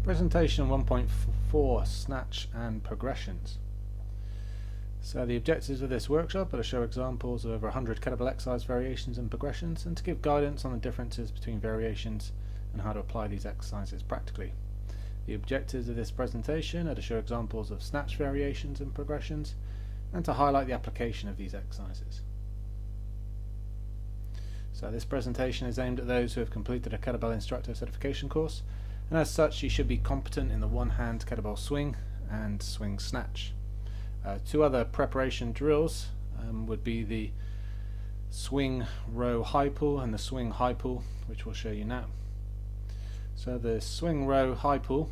Presentation 1.4 Snatch and Progressions. So the objectives of this workshop are to show examples of over 100 kettlebell exercise variations and progressions, and to give guidance on the differences between variations and how to apply these exercises practically. The objectives of this presentation are to show examples of snatch variations and progressions, and to highlight the application of these exercises. So this presentation is aimed at those who have completed a kettlebell instructor certification course, and as such you should be competent in the one-hand kettlebell swing and swing snatch. Two other preparation drills would be the swing row high pull and the swing high pull, which we'll show you now. So the swing row high pull,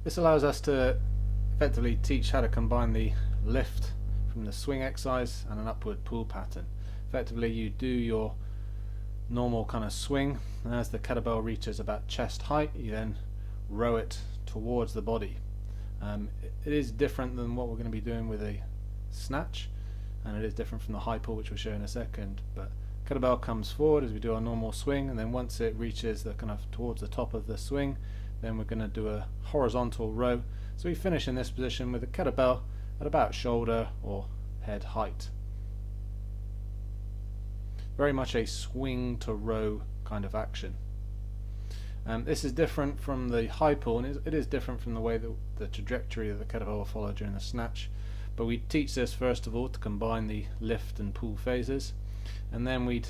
this allows us to effectively teach how to combine the lift from the swing exercise and an upward pull pattern. Effectively you do your normal kind of swing, and as the kettlebell reaches about chest height you then row it towards the body. It is different than what we're going to be doing with a snatch, and it is different from the high pull, which we'll show in a second. But kettlebell comes forward as we do our normal swing, and then once it reaches the kind of towards the top of the swing, then we're going to do a horizontal row. So we finish in this position with the kettlebell at about shoulder or head height. Very much a swing to row kind of action. This is different from the high pull, and it is different from the way that the trajectory of the kettlebell will follow during the snatch. But we teach this first of all to combine the lift and pull phases, and then we'd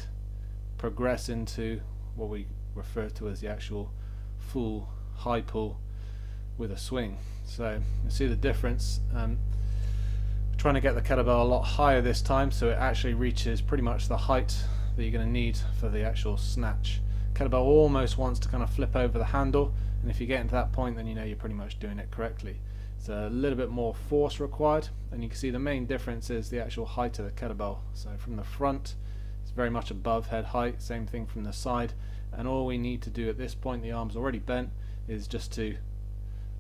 progress into what we refer to as the actual full high pull with a swing. So you see the difference. Trying to get the kettlebell a lot higher this time, so it actually reaches pretty much the height that you're going to need for the actual snatch. Kettlebell almost wants to kind of flip over the handle, and if you get into that point, then you know you're pretty much doing it correctly. It's a little bit more force required, and you can see the main difference is the actual height of the kettlebell. So from the front it's very much above head height, same thing from the side, and all we need to do at this point, the arm's already bent, is just to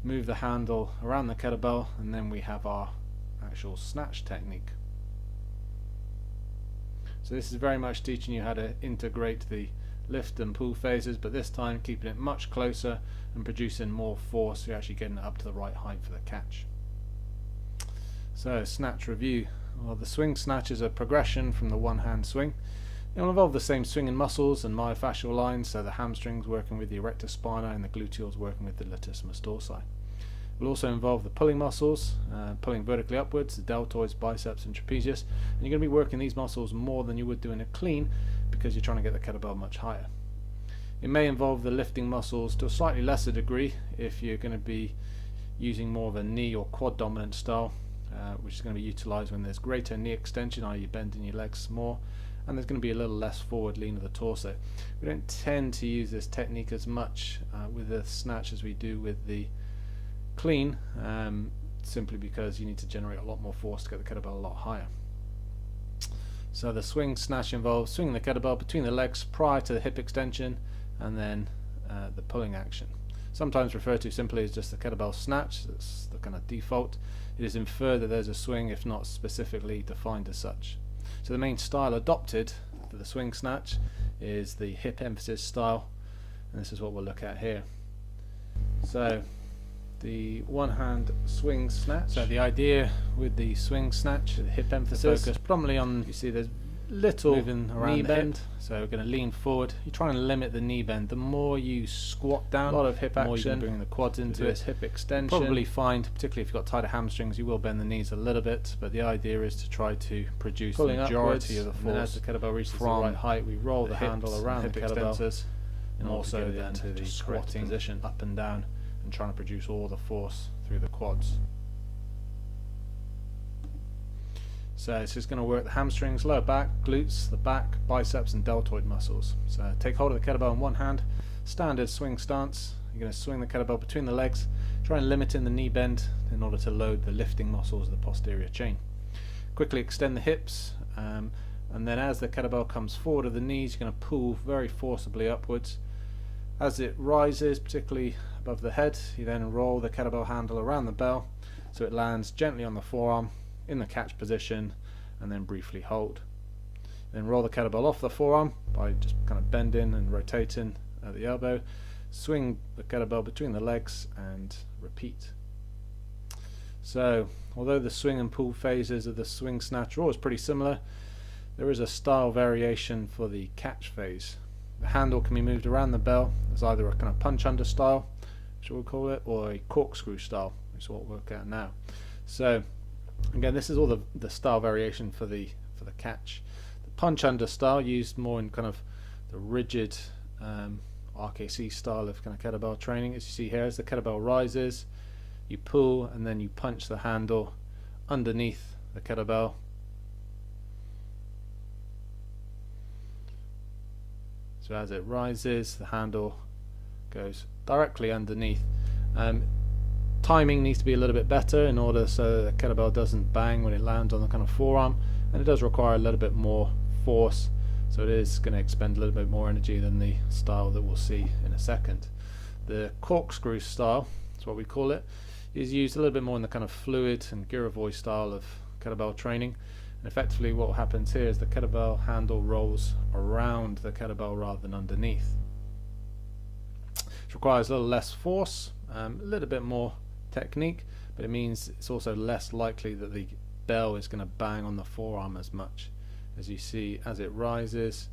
move the handle around the kettlebell, and then we have our actual snatch technique. So this is very much teaching you how to integrate the lift and pull phases, but this time keeping it much closer and producing more force, so you're actually getting it up to the right height for the catch. So snatch review. Well, the swing snatch is a progression from the one hand swing. It will involve the same swinging muscles and myofascial lines, so the hamstrings working with the erector spinae and the gluteals working with the latissimus dorsi. It will also involve the pulling muscles, pulling vertically upwards, the deltoids, biceps and trapezius, and you're going to be working these muscles more than you would do in a clean, because you're trying to get the kettlebell much higher. It may involve the lifting muscles to a slightly lesser degree if you're going to be using more of a knee or quad dominant style, which is going to be utilized when there's greater knee extension, i.e. you're bending your legs more, and there's going to be a little less forward lean of the torso. We don't tend to use this technique as much with the snatch as we do with the clean, simply because you need to generate a lot more force to get the kettlebell a lot higher. So the swing snatch involves swinging the kettlebell between the legs prior to the hip extension, and then the pulling action. Sometimes referred to simply as just the kettlebell snatch. That's the kind of default. It is inferred that there's a swing if not specifically defined as such. So the main style adopted for the swing snatch is the hip emphasis style, and this is what we'll look at here. So the one hand swing snatch. So the idea with the swing snatch, the hip emphasis, focus predominantly on, you see there's little moving around knee bend, so we're going to lean forward. You're trying to limit the knee bend. The more you squat down, a lot of hip action, the more you can bring the quads into it. Hip extension. You'll probably find, particularly if you've got tighter hamstrings, you will bend the knees a little bit, but the idea is to try to produce the majority of the force. And as the kettlebell reaches the right height, we roll the handle around the kettlebell, and also then to the squatting position, up and down, and trying to produce all the force through the quads. So it's just going to work the hamstrings, lower back, glutes, the back, biceps and deltoid muscles. So take hold of the kettlebell in one hand, standard swing stance. You're going to swing the kettlebell between the legs, try and limit in the knee bend in order to load the lifting muscles of the posterior chain. Quickly extend the hips, and then as the kettlebell comes forward of the knees, you're going to pull very forcibly upwards. As it rises, particularly above the head, you then roll the kettlebell handle around the bell so it lands gently on the forearm in the catch position, and then briefly hold. Then roll the kettlebell off the forearm by just kind of bending and rotating at the elbow swing the kettlebell between the legs and repeat. So although the swing and pull phases of the swing snatch are always pretty similar, there is a style variation for the catch phase. The handle can be moved around the bell as either a kind of punch under style, which we'll call it, or a corkscrew style, which is what we'll look at now. So again, this is all the style variation for the catch. The punch under style used more in kind of the rigid RKC style of kind of kettlebell training. As you see here, as the kettlebell rises, you pull and then you punch the handle underneath the kettlebell. So as it rises, the handle goes directly underneath. Timing needs to be a little bit better in order so the kettlebell doesn't bang when it lands on the kind of forearm, and it does require a little bit more force, so it is going to expend a little bit more energy than the style that we'll see in a second. The corkscrew style, that's what we call it, is used a little bit more in the kind of fluid and Giravoy style of kettlebell training. And effectively what happens here is the kettlebell handle rolls around the kettlebell rather than underneath. It requires a little less force, a little bit more technique, but it means it's also less likely that the bell is going to bang on the forearm as much. As you see, as it rises,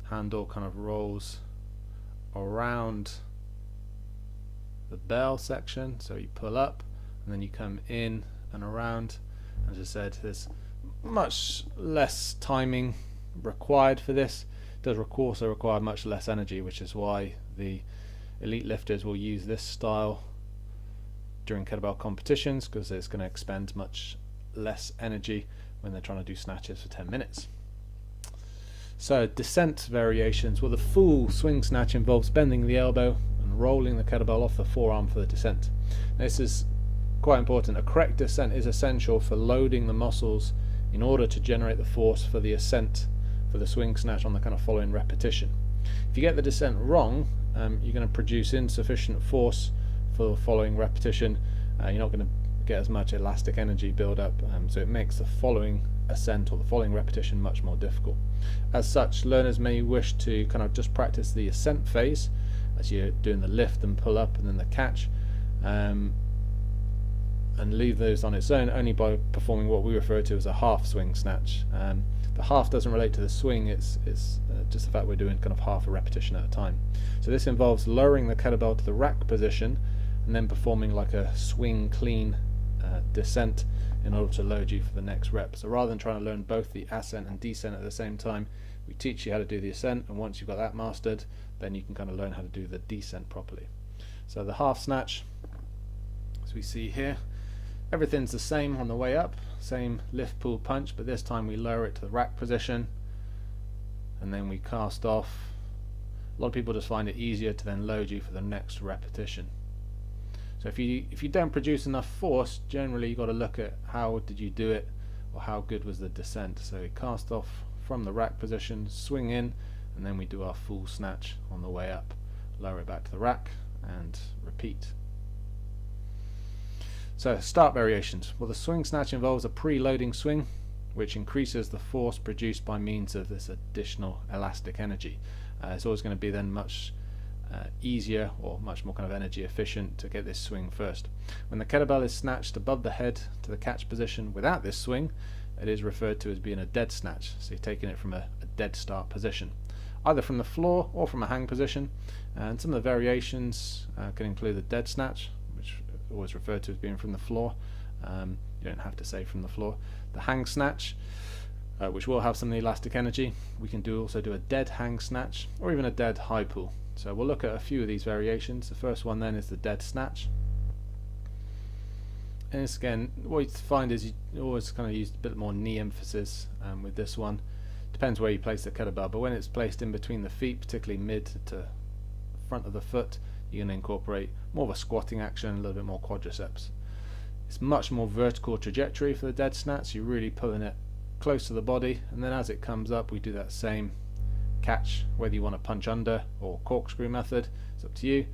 the handle kind of rolls around the bell section, so you pull up and then you come in and around. As I said, there's much less timing required for this. It does also require much less energy, which is why the elite lifters will use this style during kettlebell competitions, because it's going to expend much less energy when they're trying to do snatches for 10 minutes. So descent variations. Well, the full swing snatch involves bending the elbow and rolling the kettlebell off the forearm for the descent. This is quite important. A correct descent is essential for loading the muscles in order to generate the force for the ascent for the swing snatch on the kind of following repetition. If you get the descent wrong, you're going to produce insufficient force for the following repetition. You're not going to get as much elastic energy build up, so it makes the following ascent or the following repetition much more difficult. As such, learners may wish to kind of just practice the ascent phase as you're doing the lift and pull up and then the catch, and leave those on its own only by performing what we refer to as a half swing snatch. The half doesn't relate to the swing, it's just the fact we're doing kind of half a repetition at a time. So this involves lowering the kettlebell to the rack position and then performing like a swing clean descent in order to load you for the next rep. So rather than trying to learn both the ascent and descent at the same time, we teach you how to do the ascent, and once you've got that mastered, then you can kind of learn how to do the descent properly. So the half snatch, as we see here, everything's the same on the way up, same lift, pull, punch, but this time we lower it to the rack position and then we cast off. A lot of people just find it easier to then load you for the next repetition. So if you don't produce enough force, generally you've got to look at how did you do it, or how good was the descent. So we cast off from the rack position, swing in, and then we do our full snatch on the way up. Lower it back to the rack and repeat. So start variations. Well, the swing snatch involves a pre-loading swing, which increases the force produced by means of this additional elastic energy. It's always going to be then much easier or much more kind of energy efficient to get this swing first. When the kettlebell is snatched above the head to the catch position without this swing, it is referred to as being a dead snatch. So you're taking it from a dead start position, either from the floor or from a hang position. And some of the variations can include the dead snatch, which is always referred to as being from the floor. You don't have to say from the floor. The hang snatch, which will have some of the elastic energy. We can also do a dead hang snatch or even a dead high pull. So we'll look at a few of these variations. The first one then is the dead snatch. And this, again, what you find is you always kind of use a bit more knee emphasis with this one. Depends where you place the kettlebell, but when it's placed in between the feet, particularly mid to front of the foot, you're going to incorporate more of a squatting action, a little bit more quadriceps. It's much more vertical trajectory for the dead snatch. You're really pulling it close to the body, and then as it comes up, we do that same catch, whether you want to punch under or corkscrew method, it's up to you,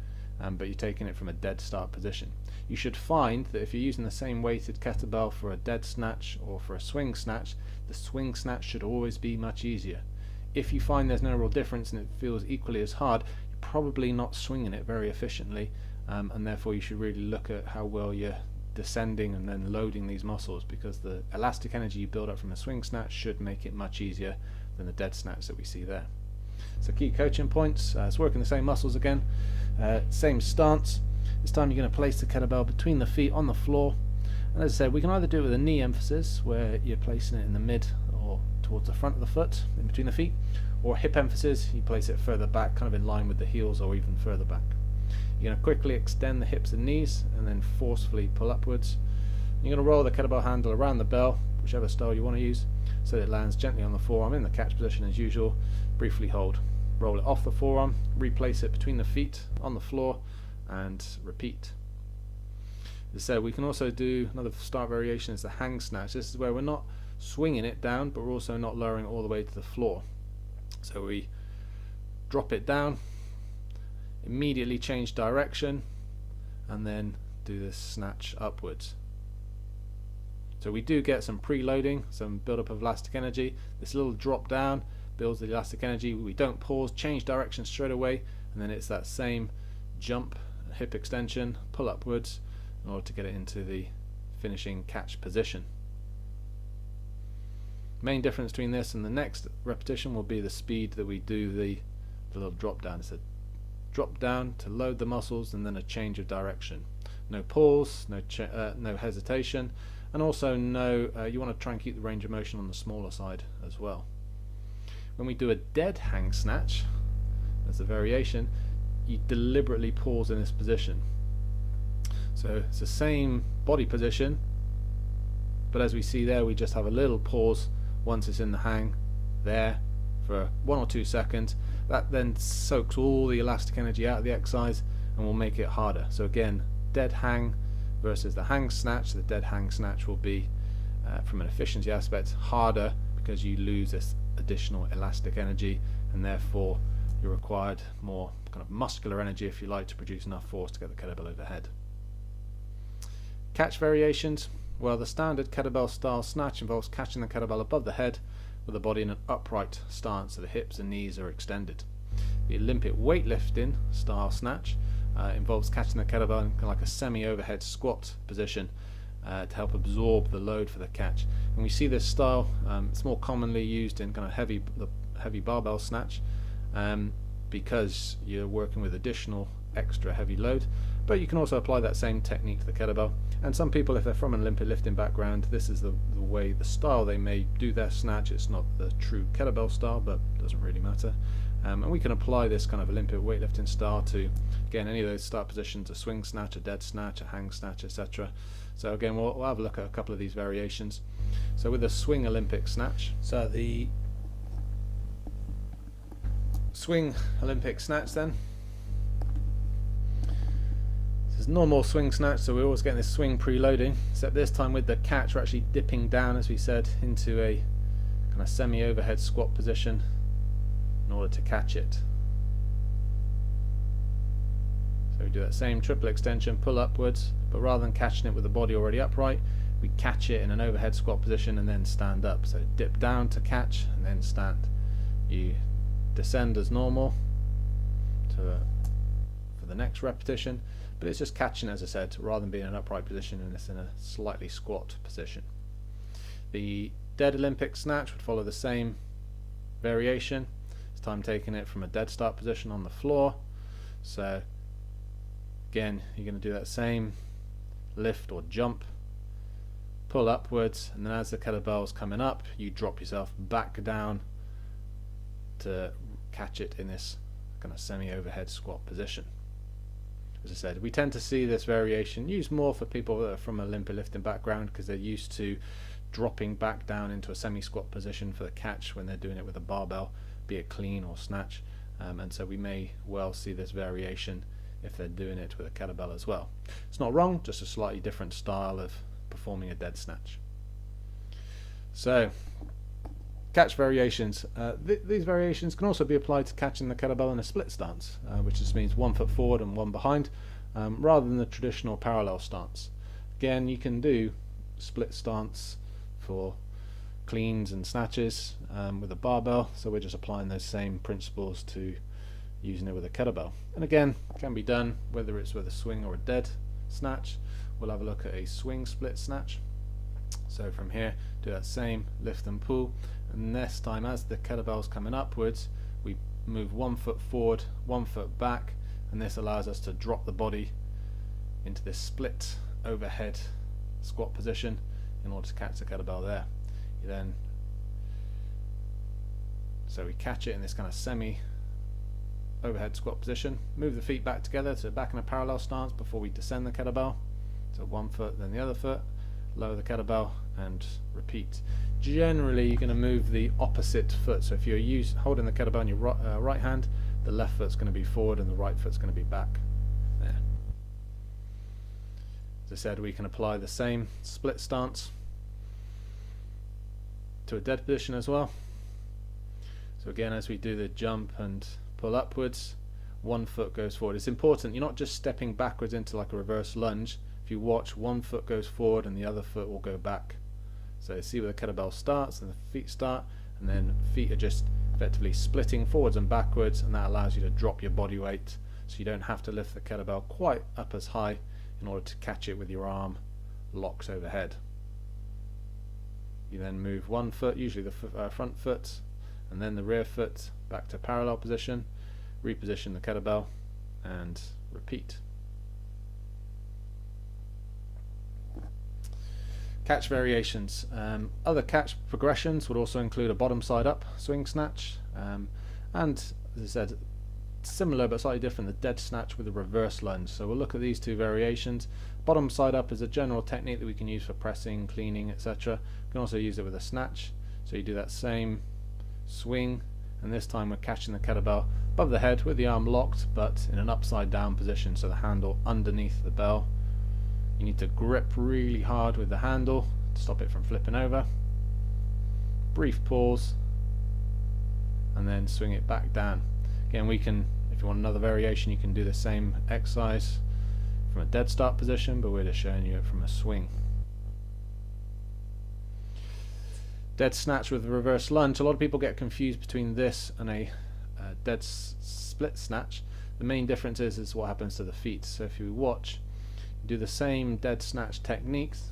but you're taking it from a dead start position. You should find that if you're using the same weighted kettlebell for a dead snatch or for a swing snatch, the swing snatch should always be much easier. If you find there's no real difference and it feels equally as hard, you're probably not swinging it very efficiently, and therefore you should really look at how well you're descending and then loading these muscles, because the elastic energy you build up from a swing snatch should make it much easier than the dead snatch that we see there. So key coaching points, it's working the same muscles again, same stance. This time you're going to place the kettlebell between the feet on the floor, and as I said, we can either do it with a knee emphasis where you're placing it in the mid or towards the front of the foot in between the feet, or hip emphasis, you place it further back, kind of in line with the heels or even further back. You're going to quickly extend the hips and knees and then forcefully pull upwards. You're going to roll the kettlebell handle around the bell, whichever style you want to use, so that it lands gently on the forearm in the catch position as usual. Briefly hold. Roll it off the forearm, replace it between the feet on the floor, and repeat. As I said, we can also do another start variation is the hang snatch. This is where we're not swinging it down, but we're also not lowering it all the way to the floor. So we drop it down, immediately change direction, and then do this snatch upwards. So we do get some preloading, some buildup of elastic energy. This little drop down builds the elastic energy. We don't pause, change direction straight away, and then it's that same jump, hip extension, pull upwards in order to get it into the finishing catch position. Main difference between this and the next repetition will be the speed that we do the little drop down. It's a drop down to load the muscles and then a change of direction. No pause, no hesitation, and also no, you want to try and keep the range of motion on the smaller side as well. When we do a dead hang snatch, as a variation, you deliberately pause in this position. So it's the same body position, but as we see there, we just have a little pause once it's in the hang there for 1 or 2 seconds. That then soaks all the elastic energy out of the exercise and will make it harder. So again, dead hang versus the hang snatch. The dead hang snatch will be, from an efficiency aspect, harder because you lose this additional elastic energy, and therefore you're required more kind of muscular energy, if you like, to produce enough force to get the kettlebell overhead. Catch variations. Well, the standard kettlebell style snatch involves catching the kettlebell above the head with the body in an upright stance so the hips and knees are extended. The Olympic weightlifting style snatch involves catching the kettlebell in kind of like a semi-overhead squat position to help absorb the load for the catch. And we see this style, it's more commonly used in kind of heavy barbell snatch because you're working with additional extra heavy load, but you can also apply that same technique to the kettlebell. And some people, if they're from an Olympic lifting background, this is the way, the style they may do their snatch. It's not the true kettlebell style, but it doesn't really matter. And we can apply this kind of Olympic weightlifting style to, again, any of those start positions: a swing snatch, a dead snatch, a hang snatch, etc. So again, we'll have a look at a couple of these variations. So with the swing Olympic snatch, so the swing Olympic snatch then, this is normal swing snatch, so we're always getting this swing preloading, except this time with the catch we're actually dipping down, as we said, into a kind of semi-overhead squat position in order to catch it. So we do that same triple extension, pull upwards, but rather than catching it with the body already upright, we catch it in an overhead squat position and then stand up. So dip down to catch and then stand. You descend as normal for the next repetition, but it's just catching, as I said, rather than being in an upright position, and it's in a slightly squat position. The dead Olympic snatch would follow the same variation. This time taking it from a dead start position on the floor. So again, you're going to do that same lift or jump, pull upwards, and then as the kettlebell's coming up, you drop yourself back down to catch it in this kind of semi-overhead squat position. As I said, we tend to see this variation used more for people that are from an Olympic lifting background because they're used to dropping back down into a semi-squat position for the catch when they're doing it with a barbell, be it clean or snatch, and so we may well see this variation if they're doing it with a kettlebell as well. It's not wrong, just a slightly different style of performing a dead snatch. So, catch variations. These variations can also be applied to catching the kettlebell in a split stance, which just means 1 foot forward and 1 behind, rather than the traditional parallel stance. Again, you can do split stance for cleans and snatches with a barbell, so we're just applying those same principles to using it with a kettlebell. And again, it can be done whether it's with a swing or a dead snatch. We'll have a look at a swing split snatch. So from here, do that same lift and pull, and this time as the kettlebell's coming upwards, we move 1 foot forward, 1 foot back, and this allows us to drop the body into this split overhead squat position in order to catch the kettlebell there. So we catch it in this kind of semi overhead squat position, move the feet back together, so back in a parallel stance before we descend the kettlebell. So 1 foot, then the other foot, lower the kettlebell, and repeat. Generally, you're going to move the opposite foot. So if you're holding the kettlebell in your right hand, the left foot's going to be forward and the right foot's going to be back. There. As I said, we can apply the same split stance to a dead position as well. So again, as we do the jump and pull upwards, 1 foot goes forward. It's important you're not just stepping backwards into like a reverse lunge. If you watch, 1 foot goes forward and the other foot will go back. So see where the kettlebell starts and the feet start, and then feet are just effectively splitting forwards and backwards, and that allows you to drop your body weight so you don't have to lift the kettlebell quite up as high in order to catch it with your arm locks overhead. You then move 1 foot, usually the front foot, and then the rear foot back to parallel position, reposition the kettlebell, and repeat. Catch variations. Other catch progressions would also include a bottom side up swing snatch, and as I said, similar but slightly different, the dead snatch with a reverse lunge. So we'll look at these two variations. Bottom side up is a general technique that we can use for pressing, cleaning, etc. You can also use it with a snatch. So you do that same swing, and this time we're catching the kettlebell above the head with the arm locked but in an upside down position, so the handle underneath the bell. You need to grip really hard with the handle to stop it from flipping over. Brief pause, and then swing it back down. Again, we can, if you want another variation, you can do the same exercise from a dead start position, but we're just showing you it from a swing. Dead snatch with a reverse lunge. A lot of people get confused between this and a dead split snatch. The main difference is what happens to the feet. So if you watch, do the same dead snatch techniques,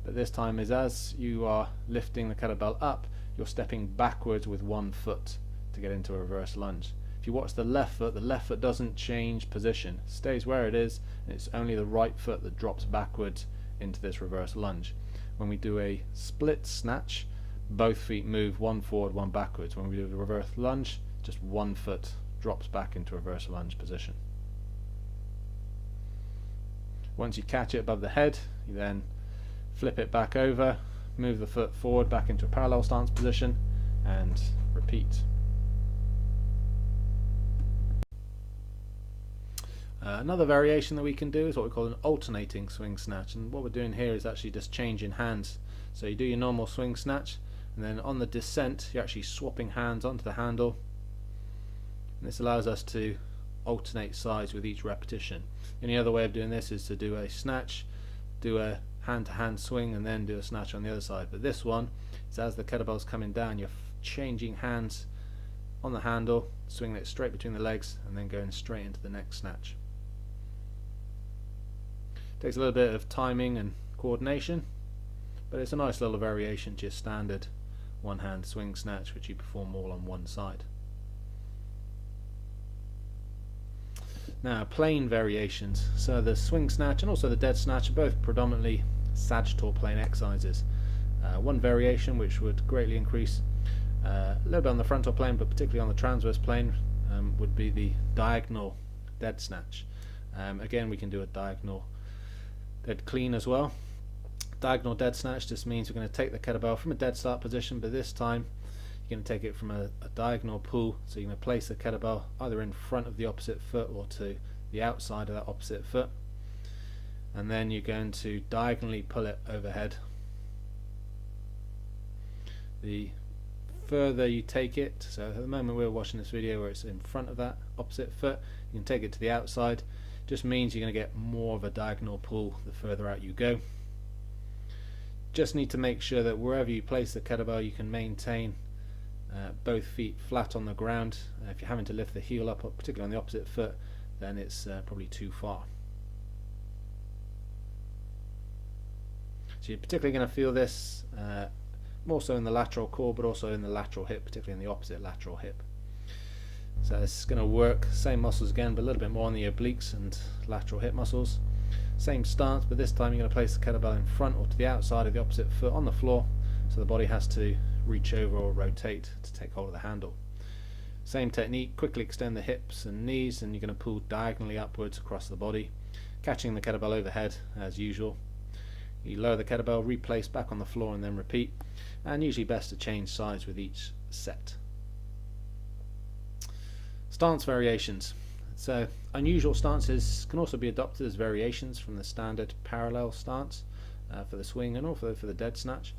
but this time is as you are lifting the kettlebell up, you're stepping backwards with 1 foot to get into a reverse lunge. If you watch the left foot doesn't change position, it stays where it is, and it's only the right foot that drops backwards into this reverse lunge. When we do a split snatch, both feet move, 1 forward, 1 backwards. When we do the reverse lunge, just 1 foot drops back into reverse lunge position. Once you catch it above the head, you then flip it back over, move the foot forward back into a parallel stance position, and repeat. Another variation that we can do is what we call an alternating swing snatch, and what we're doing here is actually just changing hands. So you do your normal swing snatch, and then on the descent you're actually swapping hands onto the handle, and this allows us to alternate sides with each repetition. Any other way of doing this is to do a snatch, do a hand-to-hand swing, and then do a snatch on the other side. But this one is as the kettlebell's coming down, you're changing hands on the handle, swinging it straight between the legs, and then going straight into the next snatch. Takes a little bit of timing and coordination, but it's a nice little variation to your standard one-hand swing snatch, which you perform all on one side. Now, plane variations. So the swing snatch and also the dead snatch are both predominantly sagittal plane exercises. One variation which would greatly increase a little bit on the frontal plane, but particularly on the transverse plane, would be the diagonal dead snatch. Again, we can do a diagonal dead clean as well. Diagonal dead snatch just means we're going to take the kettlebell from a dead start position, but this time you're going to take it from a diagonal pull. So you're going to place the kettlebell either in front of the opposite foot or to the outside of that opposite foot, and then you're going to diagonally pull it overhead. The further you take it, so at the moment we're watching this video where it's in front of that opposite foot, you can take it to the outside. Just means you're going to get more of a diagonal pull the further out you go. Just need to make sure that wherever you place the kettlebell you can maintain both feet flat on the ground. If you're having to lift the heel up, particularly on the opposite foot, then it's probably too far. So you're particularly going to feel this more so in the lateral core, but also in the lateral hip, particularly in the opposite lateral hip. So this is going to work, same muscles again, but a little bit more on the obliques and lateral hip muscles. Same stance, but this time you're going to place the kettlebell in front or to the outside of the opposite foot on the floor, so the body has to reach over or rotate to take hold of the handle. Same technique, quickly extend the hips and knees, and you're going to pull diagonally upwards across the body, catching the kettlebell overhead as usual. You lower the kettlebell, replace back on the floor, and then repeat, and usually best to change sides with each set. Stance variations. So unusual stances can also be adopted as variations from the standard parallel stance for the swing and also for the dead snatch.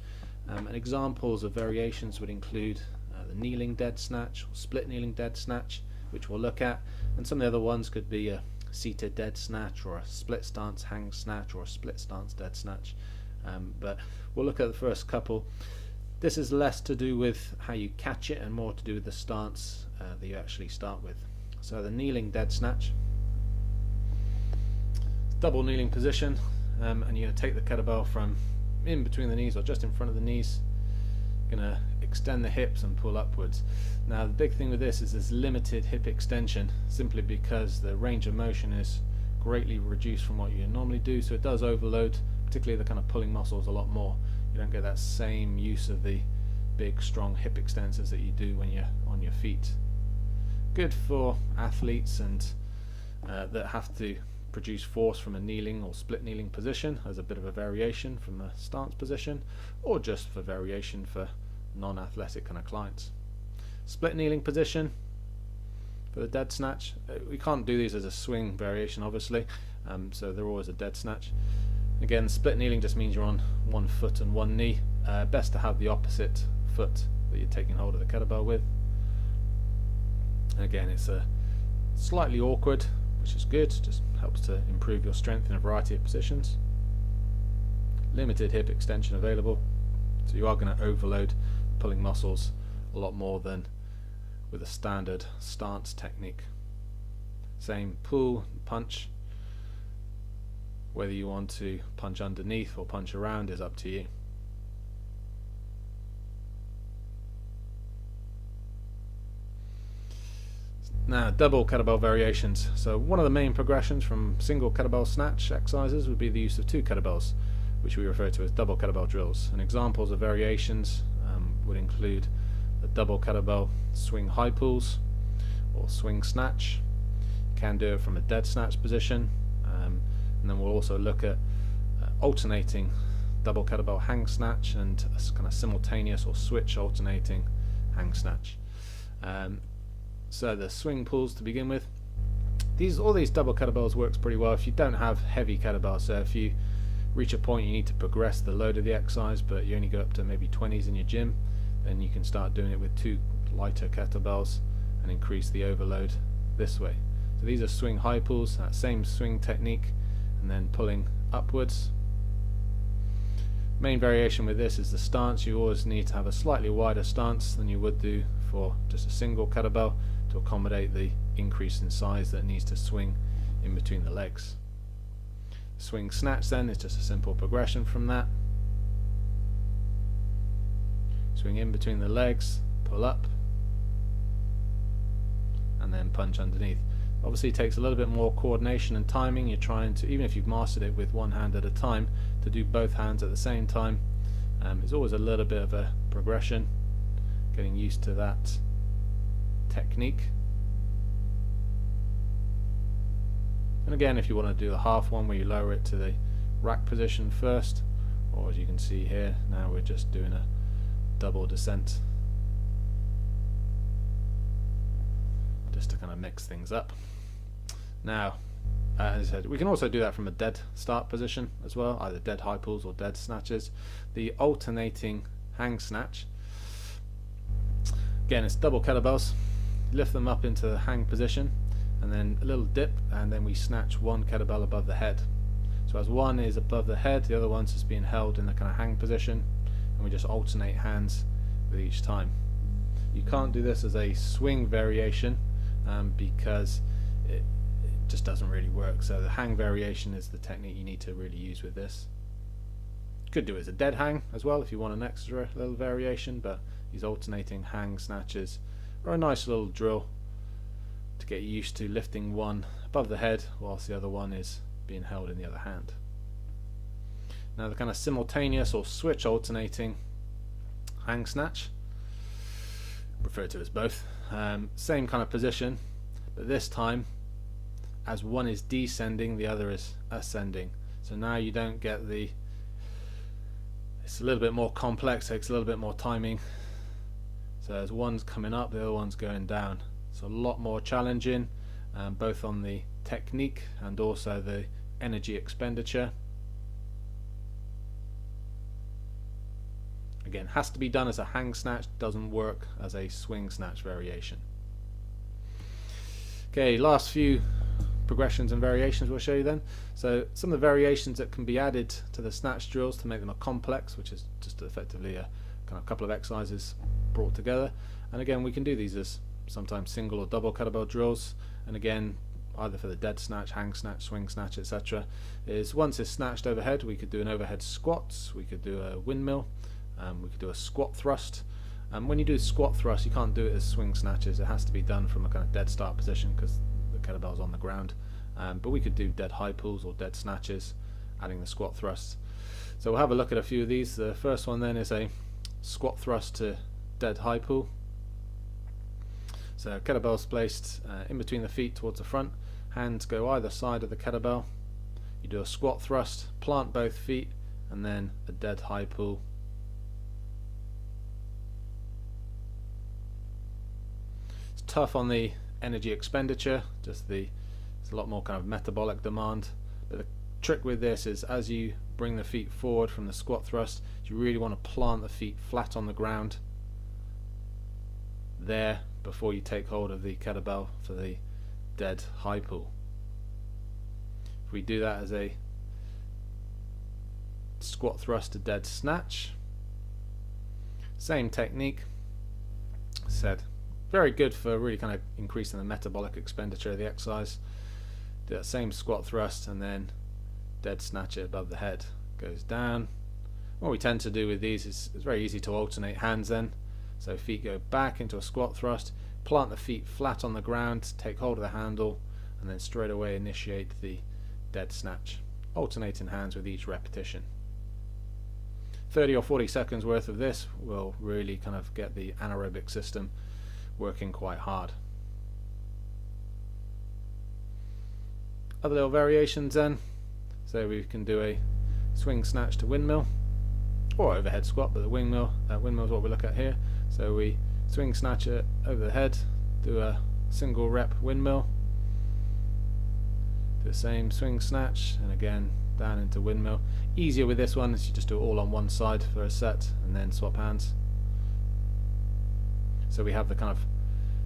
And examples of variations would include the kneeling dead snatch or split kneeling dead snatch, which we'll look at, and some of the other ones could be a seated dead snatch or a split stance hang snatch or a split stance dead snatch, but we'll look at the first couple. This is less to do with how you catch it and more to do with the stance that you actually start with. So the kneeling dead snatch, double kneeling position, and you're going to take the kettlebell from in between the knees or just in front of the knees. You're going to extend the hips and pull upwards. Now the big thing with this is there's limited hip extension, simply because the range of motion is greatly reduced from what you normally do, so it does overload particularly the kind of pulling muscles a lot more. You don't get that same use of the big strong hip extensors that you do when you're on your feet. Good for athletes and that have to produce force from a kneeling or split kneeling position as a bit of a variation from a stance position, or just for variation for non-athletic kind of clients. Split kneeling position for the dead snatch. We can't do these as a swing variation obviously, so they're always a dead snatch. Again, split kneeling just means you're on one foot and one knee. Best to have the opposite foot that you're taking hold of the kettlebell with. Again, it's slightly awkward, which is good, just helps to improve your strength in a variety of positions. Limited hip extension available, so you are going to overload pulling muscles a lot more than with a standard stance technique. Same pull, punch. Whether you want to punch underneath or punch around is up to you. Now, double kettlebell variations. So one of the main progressions from single kettlebell snatch exercises would be the use of two kettlebells, which we refer to as double kettlebell drills. And examples of variations would include the double kettlebell swing high pulls or swing snatch. You can do it from a dead snatch position, and then we'll also look at alternating double kettlebell hang snatch and a kind of simultaneous or switch alternating hang snatch. So the swing pulls to begin with. All these double kettlebells works pretty well if you don't have heavy kettlebells. So if you reach a point you need to progress the load of the exercise, but you only go up to maybe 20s in your gym, then you can start doing it with two lighter kettlebells and increase the overload this way. So these are swing high pulls, that same swing technique, and then pulling upwards. Main variation with this is the stance. You always need to have a slightly wider stance than you would do for just a single kettlebell to accommodate the increase in size that needs to swing in between the legs. Swing snatch then is just a simple progression from that. Swing in between the legs, pull up, and then punch underneath. Obviously it takes a little bit more coordination and timing. You're trying to, even if you've mastered it with one hand at a time, to do both hands at the same time. It's always a little bit of a progression, getting used to that technique. And again, if you want to do the half one where you lower it to the rack position first, or as you can see here, now we're just doing a double descent, just to kind of mix things up. Now, as I said, we can also do that from a dead start position as well, either dead high pulls or dead snatches. The alternating hang snatch, again, it's double kettlebells. Lift them up into the hang position, and then a little dip, and then we snatch one kettlebell above the head. So as one is above the head, the other one's just being held in the kind of hang position, and we just alternate hands with each time. You can't do this as a swing variation because it just doesn't really work. So the hang variation is the technique you need to really use with this. Could do it as a dead hang as well if you want an extra little variation, but these alternating hang snatches are a nice little drill to get you used to lifting one above the head whilst the other one is being held in the other hand. Now the kind of simultaneous or switch alternating hang snatch, referred to as both, same kind of position, but this time as one is descending the other is ascending. So now you don't get it's a little bit more complex, takes a little bit more timing. So as one's coming up, the other one's going down. It's a lot more challenging, both on the technique and also the energy expenditure. Again, has to be done as a hang snatch, doesn't work as a swing snatch variation. Okay, last few progressions and variations we'll show you then. So some of the variations that can be added to the snatch drills to make them a complex, which is just effectively a kind of couple of exercises brought together. And again, we can do these as sometimes single or double kettlebell drills, and again either for the dead snatch, hang snatch, swing snatch, etc. is once it's snatched overhead, we could do an overhead squat, we could do a windmill, we could do a squat thrust. When you do squat thrust, you can't do it as swing snatches. It has to be done from a kind of dead start position because the kettlebell's on the ground. But we could do dead high pulls or dead snatches, adding the squat thrusts. So we'll have a look at a few of these. The first one then is a squat thrust to dead high pull. So kettlebell's placed in between the feet towards the front, hands go either side of the kettlebell. You do a squat thrust, plant both feet, and then a dead high pull. It's tough on the energy expenditure, it's a lot more kind of metabolic demand, but the trick with this is as you bring the feet forward from the squat thrust, you really want to plant the feet flat on the ground there before you take hold of the kettlebell for the dead high pull. If we do that as a squat thrust to dead snatch, same technique, said very good for really kind of increasing the metabolic expenditure of the exercise. Do that same squat thrust and then dead snatch it above the head, goes down. What we tend to do with these is it's very easy to alternate hands then. So feet go back into a squat thrust, plant the feet flat on the ground, take hold of the handle, and then straight away initiate the dead snatch, alternating hands with each repetition. 30 or 40 seconds worth of this will really kind of get the anaerobic system working quite hard. Other little variations then, so we can do a swing snatch to windmill or overhead squat, but the windmill is what we look at here. So we swing snatch it over the head, do a single rep windmill, do the same swing snatch, and again down into windmill. Easier with this one is you just do it all on one side for a set and then swap hands. So we have the kind of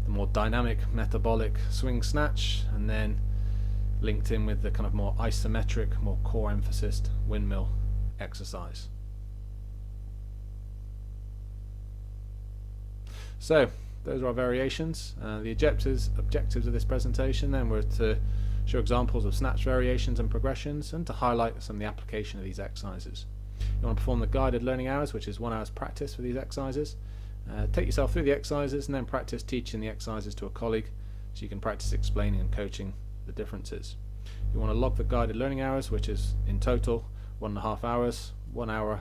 the more dynamic metabolic swing snatch, and then linked in with the kind of more isometric, more core emphasis windmill exercise. So those are our variations. The objectives of this presentation then were to show examples of snatch variations and progressions, and to highlight some of the application of these exercises. You want to perform the guided learning hours, which is 1 hour's practice for these exercises. Take yourself through the exercises and then practice teaching the exercises to a colleague, so you can practice explaining and coaching the differences. You want to log the guided learning hours, which is in total 1.5 hours, 1 hour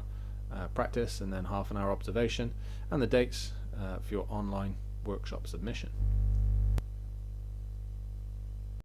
practice and then half an hour observation, and the dates for your online workshop submission.